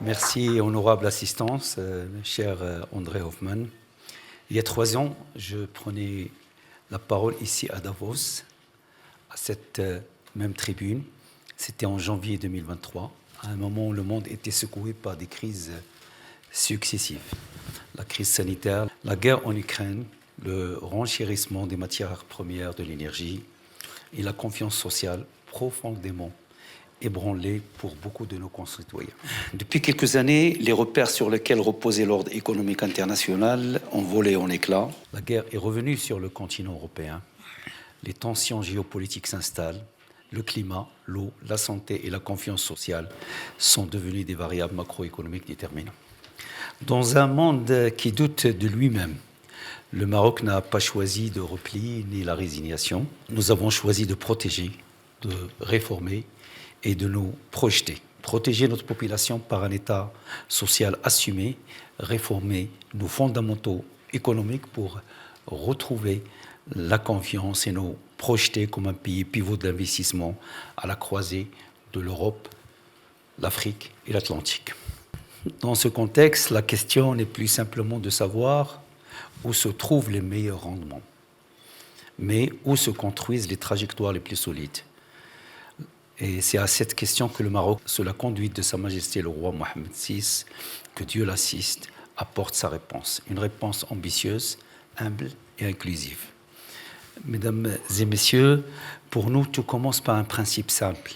Merci, honorable assistance, cher André Hoffmann. Il y a 3 ans, je prenais la parole ici à Davos, à cette même tribune. C'était en janvier 2023, à un moment où le monde était secoué par des crises successives. La crise sanitaire, la guerre en Ukraine, le renchérissement des matières premières de l'énergie et la confiance sociale profondément ébranlée pour beaucoup de nos concitoyens. Depuis quelques années, les repères sur lesquels reposait l'ordre économique international ont volé en éclats. La guerre est revenue sur le continent européen. Les tensions géopolitiques s'installent. Le climat, l'eau, la santé et la confiance sociale sont devenus des variables macroéconomiques déterminantes. Dans un monde qui doute de lui-même, le Maroc n'a pas choisi de repli ni la résignation. Nous avons choisi de protéger, de réformer et de nous projeter. Protéger notre population par un État social assumé, réformer nos fondamentaux économiques pour retrouver la confiance et nous projeter comme un pays pivot d'investissement à la croisée de l'Europe, l'Afrique et l'Atlantique. Dans ce contexte, la question n'est plus simplement de savoir où se trouvent les meilleurs rendements, mais où se construisent les trajectoires les plus solides. Et c'est à cette question que le Maroc, sous la conduite de Sa Majesté le roi Mohammed VI, que Dieu l'assiste, apporte sa réponse. Une réponse ambitieuse, humble et inclusive. Mesdames et messieurs, pour nous, tout commence par un principe simple.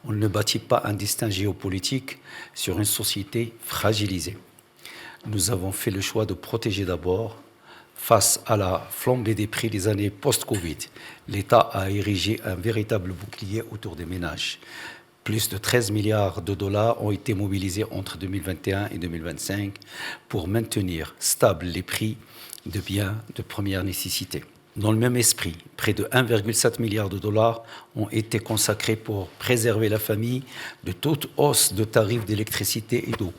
On ne bâtit pas un destin géopolitique sur une société fragilisée. Nous avons fait le choix de protéger d'abord. Face à la flambée des prix des années post-Covid, l'État a érigé un véritable bouclier autour des ménages. Plus de 13 milliards de dollars ont été mobilisés entre 2021 et 2025 pour maintenir stables les prix de biens de première nécessité. Dans le même esprit, près de 1,7 milliard de dollars ont été consacrés pour préserver la famille de toute hausse de tarifs d'électricité et d'eau.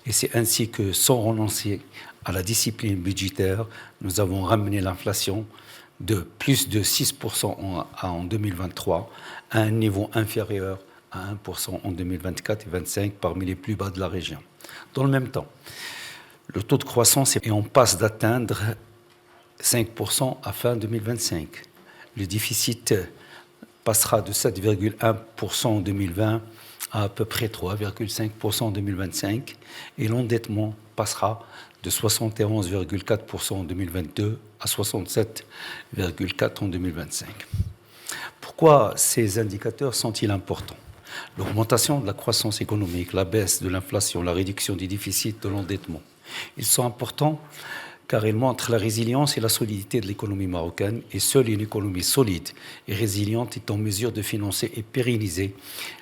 Et c'est ainsi que, sans renoncer à la discipline budgétaire, nous avons ramené l'inflation de plus de 6% en 2023 à un niveau inférieur à 1% en 2024 et 2025, parmi les plus bas de la région. Dans le même temps, le taux de croissance est en passe d'atteindre 5% à fin 2025. Le déficit passera de 7,1% en 2020 à peu près 3,5% en 2025 et l'endettement passera de 71,4% en 2022 à 67,4% en 2025. Pourquoi ces indicateurs sont-ils importants ? L'augmentation de la croissance économique, la baisse de l'inflation, la réduction du déficit, de l'endettement. Ils sont importants car ils montrent la résilience et la solidité de l'économie marocaine, et seule une économie solide et résiliente est en mesure de financer et pérenniser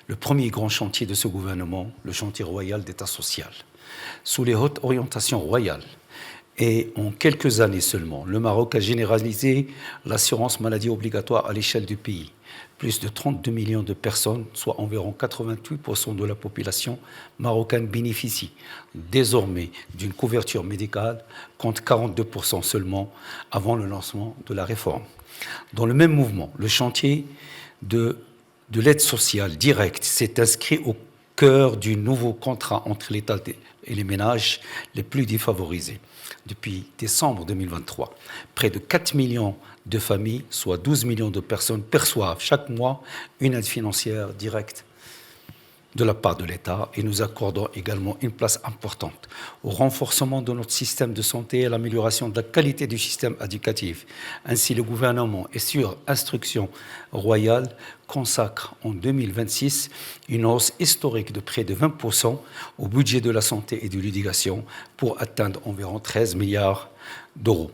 le premier grand chantier de ce gouvernement, le chantier royal d'État social. Sous les hautes orientations royales, et en quelques années seulement, le Maroc a généralisé l'assurance maladie obligatoire à l'échelle du pays. Plus de 32 millions de personnes, soit environ 88% de la population marocaine, bénéficient désormais d'une couverture médicale, contre 42% seulement avant le lancement de la réforme. Dans le même mouvement, le chantier de l'aide sociale directe s'est inscrit au cœur du nouveau contrat entre l'État et les ménages les plus défavorisés. Depuis décembre 2023, près de 4 millions de familles, soit 12 millions de personnes, perçoivent chaque mois une aide financière directe de la part de l'État, et nous accordons également une place importante au renforcement de notre système de santé et à l'amélioration de la qualité du système éducatif. Ainsi, le gouvernement, et sur instruction royale, consacre en 2026 une hausse historique de près de 20% au budget de la santé et de l'éducation pour atteindre environ 13 milliards d'euros.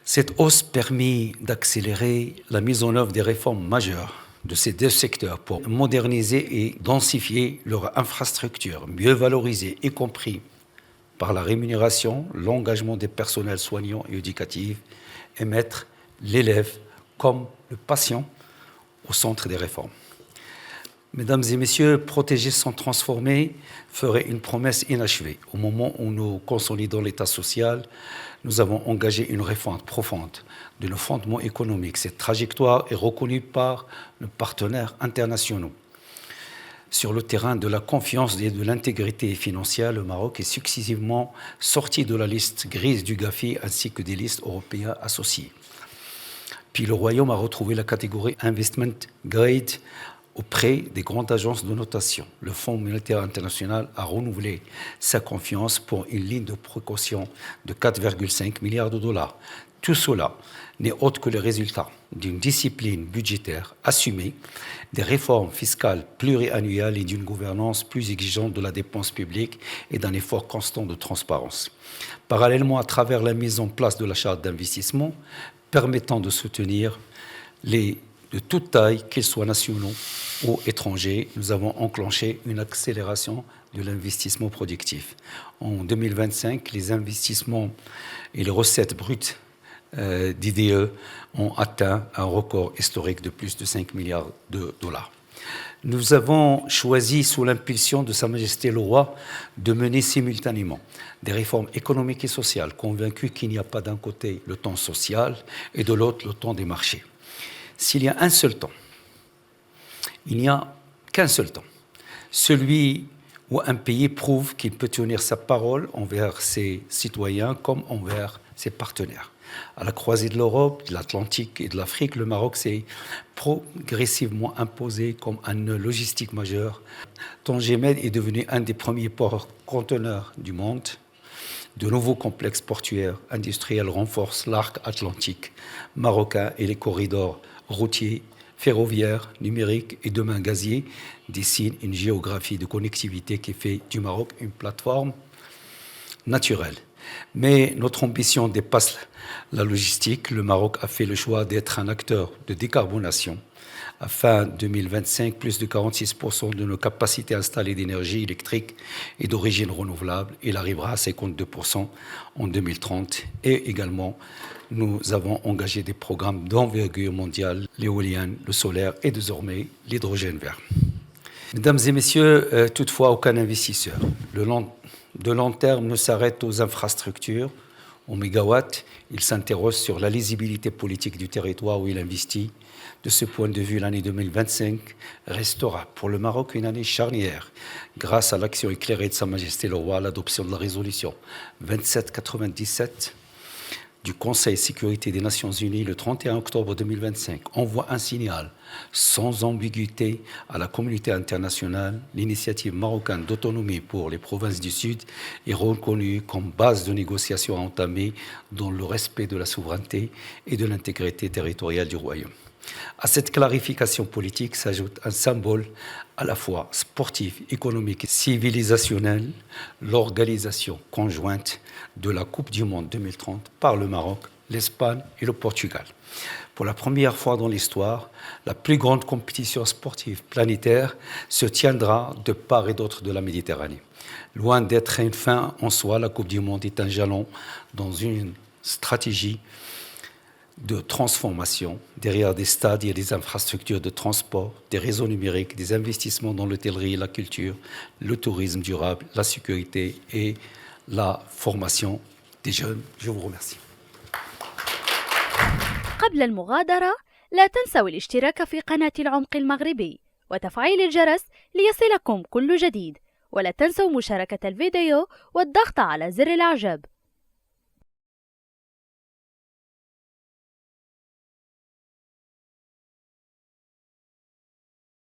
Cette hausse permet d'accélérer la mise en œuvre des réformes majeures de ces 2 secteurs pour moderniser et densifier leur infrastructure, mieux valoriser, y compris par la rémunération, l'engagement des personnels soignants et éducatifs, et mettre l'élève comme le patient au centre des réformes. Mesdames et messieurs, protéger sans transformer ferait une promesse inachevée. Au moment où nous consolidons l'État social, nous avons engagé une réforme profonde de nos fondements économiques. Cette trajectoire est reconnue par nos partenaires internationaux. Sur le terrain de la confiance et de l'intégrité financière, le Maroc est successivement sorti de la liste grise du GAFI ainsi que des listes européennes associées. Puis le Royaume a retrouvé la catégorie Investment Grade auprès des grandes agences de notation. Le Fonds monétaire international a renouvelé sa confiance pour une ligne de précaution de 4,5 milliards de dollars. Tout cela n'est autre que le résultat d'une discipline budgétaire assumée, des réformes fiscales pluriannuelles et d'une gouvernance plus exigeante de la dépense publique et d'un effort constant de transparence. Parallèlement, à travers la mise en place de la charte d'investissement permettant de soutenir de toute taille, qu'ils soient nationaux ou étrangers, nous avons enclenché une accélération de l'investissement productif. En 2025, les investissements et les recettes brutes d'IDE ont atteint un record historique de plus de 5 milliards de dollars. Nous avons choisi, sous l'impulsion de Sa Majesté le Roi, de mener simultanément des réformes économiques et sociales, convaincus qu'il n'y a pas d'un côté le temps social et de l'autre le temps des marchés. S'il y a un seul temps, il n'y a qu'un seul temps, celui où un pays prouve qu'il peut tenir sa parole envers ses citoyens comme envers ses partenaires. À la croisée de l'Europe, de l'Atlantique et de l'Afrique, le Maroc s'est progressivement imposé comme un nœud logistique majeur. Tanger Med est devenu un des premiers ports conteneurs du monde. De nouveaux complexes portuaires industriels renforcent l'arc atlantique marocain et les corridors routiers, ferroviaires, numériques et demain gaziers dessinent une géographie de connectivité qui fait du Maroc une plateforme naturelle. Mais notre ambition dépasse la logistique. Le Maroc a fait le choix d'être un acteur de décarbonation. À fin 2025, plus de 46% de nos capacités installées d'énergie électrique est d'origine renouvelable. Il arrivera à 52% en 2030. Et également, nous avons engagé des programmes d'envergure mondiale, l'éolienne, le solaire et désormais l'hydrogène vert. Mesdames et messieurs, toutefois, aucun investisseur de long terme ne s'arrête aux infrastructures, aux mégawatts. Il s'interroge sur la lisibilité politique du territoire où il investit. De ce point de vue, l'année 2025 restera pour le Maroc une année charnière, grâce à l'action éclairée de Sa Majesté le Roi, l'adoption de la résolution 2797 du Conseil de sécurité des Nations Unies le 31 octobre 2025 envoie un signal sans ambiguïté à la communauté internationale. L'initiative marocaine d'autonomie pour les provinces du Sud est reconnue comme base de négociation à entamer dans le respect de la souveraineté et de l'intégrité territoriale du Royaume. À cette clarification politique s'ajoute un symbole à la fois sportif, économique et civilisationnel, l'organisation conjointe de la Coupe du Monde 2030 par le Maroc, l'Espagne et le Portugal. Pour la première fois dans l'histoire, la plus grande compétition sportive planétaire se tiendra de part et d'autre de la Méditerranée. Loin d'être une fin en soi, la Coupe du Monde est un jalon dans une stratégie de transformation. Derrière des stades, il y a des infrastructures de transport, des réseaux numériques, des investissements dans l'hôtellerie, la culture, le tourisme durable, la sécurité et la formation des jeunes. Je vous remercie. قبل المغادرة لا تنسوا الاشتراك في قناة العمق المغربي وتفعيل الجرس ليصلكم كل جديد، ولا تنسوا مشاركة الفيديو والضغط على زر الإعجاب.